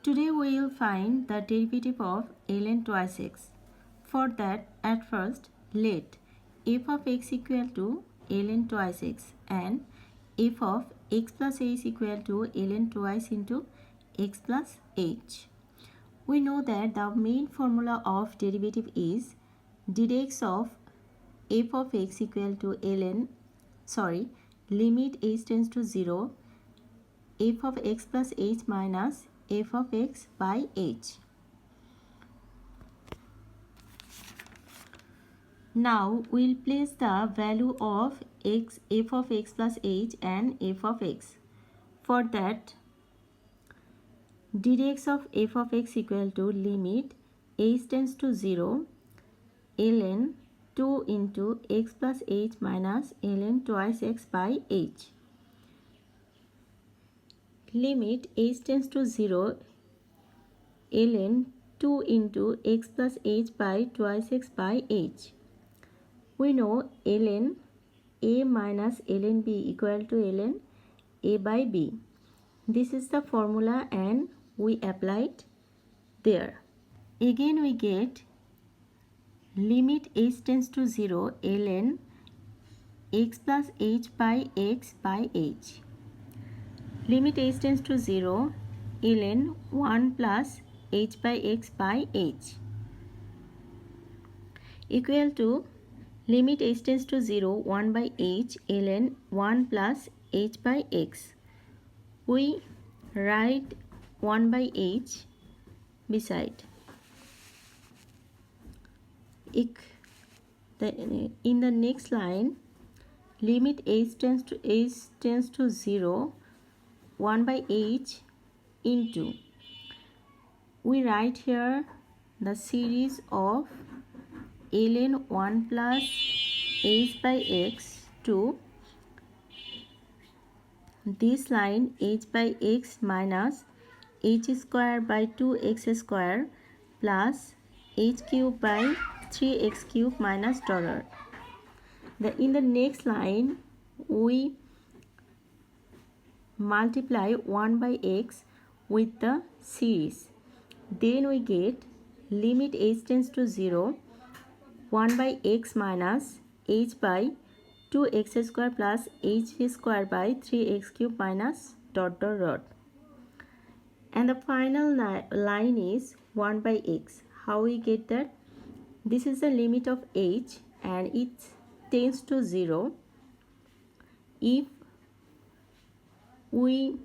Today we will find the derivative of ln twice x. For that, at first, let f of x equal to ln twice x and f of x plus h equal to ln twice into x plus h. We know that the main formula of derivative is dx of f of x equal to limit h tends to 0 f of x plus h minus f of x by h. Now we'll place the value of f of x plus h and f of x. For that, dx of f of x equal to limit h tends to 0 ln 2 into x plus h minus ln twice x by h. Limit h tends to 0 ln 2 into x plus h by twice x by h. We know ln a minus ln b equal to ln a by b. This is the formula and we apply it there. Again we get limit h tends to 0 ln x plus h by x by h. Limit h tends to 0 ln 1 plus h by x by h equal to limit h tends to 0 1 by h ln 1 plus h by x. We write 1 by h beside. In the next line, limit h tends to 0 1 by h into, we write here the series of ln 1 plus h by x to this line h by x minus h square by 2x square plus h cube by 3x cube minus dollar. In the next line, we multiply 1 by x with the series. Then we get limit h tends to 0 1 by x minus h by 2x square plus h square by 3x cube minus dot dot dot. And the final line is 1 by x. How we get that? This is the limit of h and it tends to 0 if we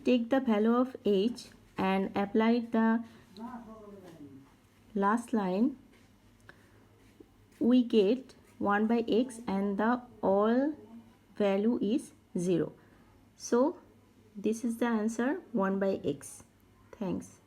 take the value of h and apply the last line, we get 1 by x and the all value is 0. So this is the answer, 1 by x. Thanks.